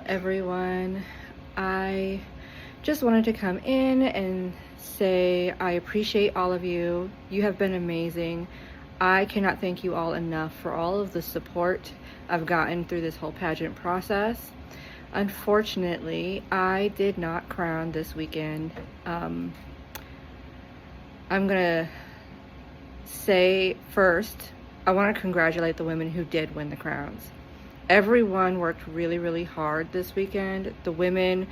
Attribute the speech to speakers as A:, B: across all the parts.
A: everyone. I just wanted to come in and say I appreciate all of you. You have been amazing. I cannot thank you all enough for all of the support I've gotten through this whole pageant process. Unfortunately, I did not crown this weekend. I'm gonna say first, I want to congratulate the women who did win the crowns. Everyone worked really, really hard this weekend. The women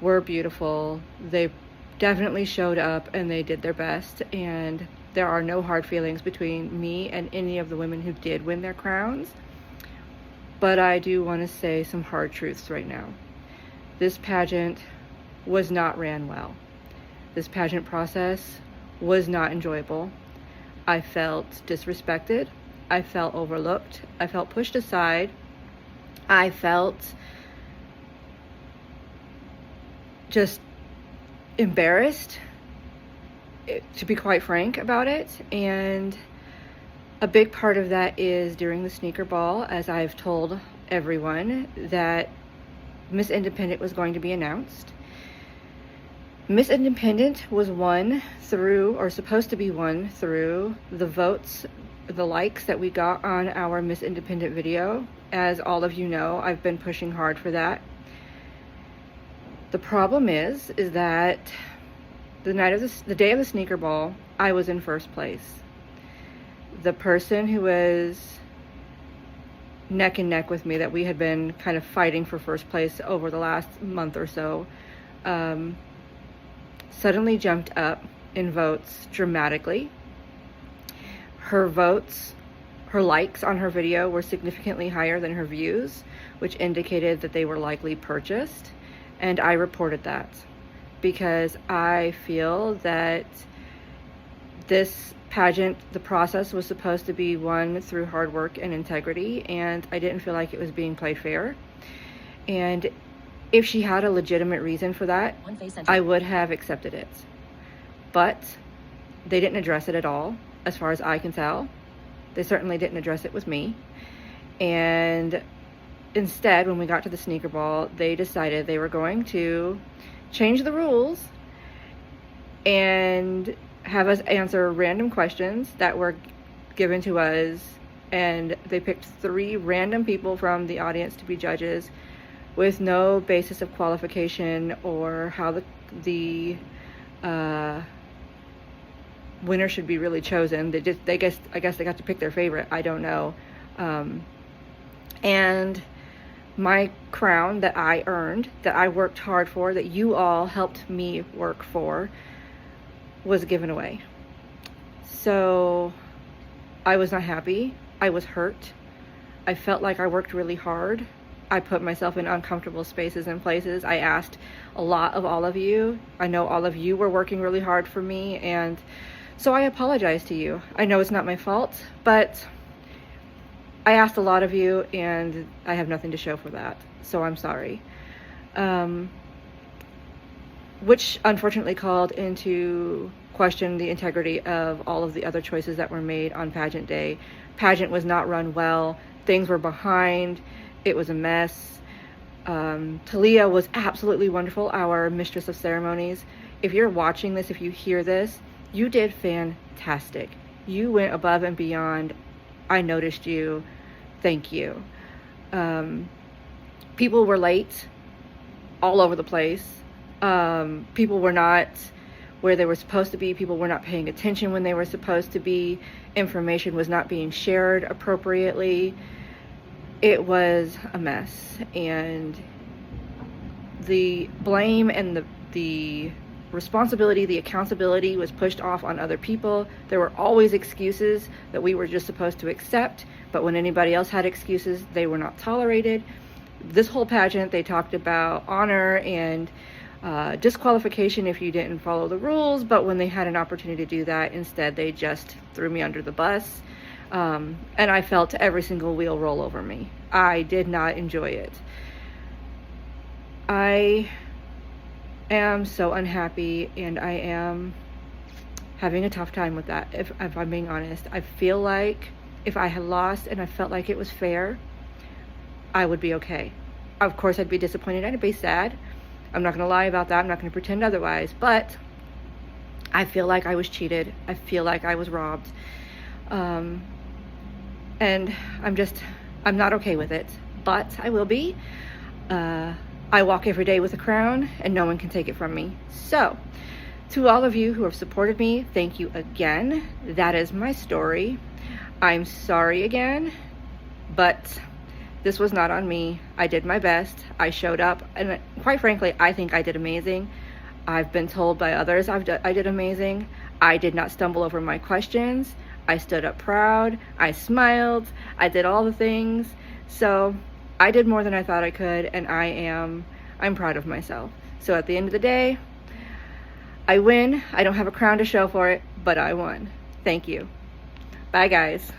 A: were beautiful. They definitely showed up and they did their best, and there are no hard feelings between me and any of the women who did win their crowns. But I do want to say some hard truths right now. This pageant was not ran well. This pageant process was not enjoyable. I felt disrespected. I felt overlooked. I felt pushed aside. I felt just embarrassed, to be quite frank about it. And a big part of that is during the sneaker ball, as I've told everyone, that Miss Independent was going to be announced. Miss Independent was won through, or supposed to be won through, the votes, the likes that we got on our Miss Independent video. As all of you know, I've been pushing hard for that. The problem is that the day of the sneaker ball, I was in first place. The person who was neck and neck with me, that we had been kind of fighting for first place over the last month or so, suddenly jumped up in votes dramatically. Her votes, her likes on her video were significantly higher than her views, which indicated that they were likely purchased. And I reported that because I feel that this pageant, the process was supposed to be won through hard work and integrity, and I didn't feel like it was being played fair. And if she had a legitimate reason for that, I would have accepted it. But they didn't address it at all, as far as I can tell. They certainly didn't address it with me. And instead, when we got to the sneaker ball, they decided they were going to change the rules and have us answer random questions that were given to us. And they picked 3 random people from the audience to be judges with no basis of qualification or how the winner should be really chosen. I guess they got to pick their favorite. I don't know. And my crown that I earned, that I worked hard for, that you all helped me work for, was given away. So I was not happy. I was hurt. I felt like I worked really hard. I put myself in uncomfortable spaces and places. I asked a lot of all of you. I know all of you were working really hard for me, and so I apologize to you. I know it's not my fault, but I asked a lot of you, and I have nothing to show for that, so I'm sorry. Which unfortunately called into question the integrity of all of the other choices that were made on pageant day. Pageant was not run well. Things were behind. It was a mess. Talia was absolutely wonderful, our mistress of ceremonies. If you're watching this, if you hear this, you did fantastic. You went above and beyond. I noticed you. Thank you. People were late all over the place. People were not where they were supposed to be. People were not paying attention when they were supposed to be. Information was not being shared appropriately. It was a mess, and the blame and the responsibility, the accountability was pushed off on other people. There were always excuses that we were just supposed to accept, but when anybody else had excuses, they were not tolerated. This whole pageant, they talked about honor and disqualification if you didn't follow the rules, but when they had an opportunity to do that, instead they just threw me under the bus. And I felt every single wheel roll over me. I did not enjoy it. I am so unhappy, and I am having a tough time with that, if I'm being honest. I feel like if I had lost and I felt like it was fair, I would be okay. of course I'd be disappointed, I'd be sad. I'm not going to lie about that. I'm not going to pretend otherwise, but I feel like I was cheated. I feel like I was robbed. And I'm not okay with it, but I will be. I walk every day with a crown, and no one can take it from me. So, to all of you who have supported me, thank you again. That is my story. I'm sorry again, but this was not on me. I did my best. I showed up, and quite frankly, I think I did amazing. I've been told by others I did amazing. I did not stumble over my questions. I stood up proud. I smiled. I did all the things. So I did more than I thought I could, and I'm proud of myself. So at the end of the day, I win. I don't have a crown to show for it, but I won. Thank you. Bye, guys.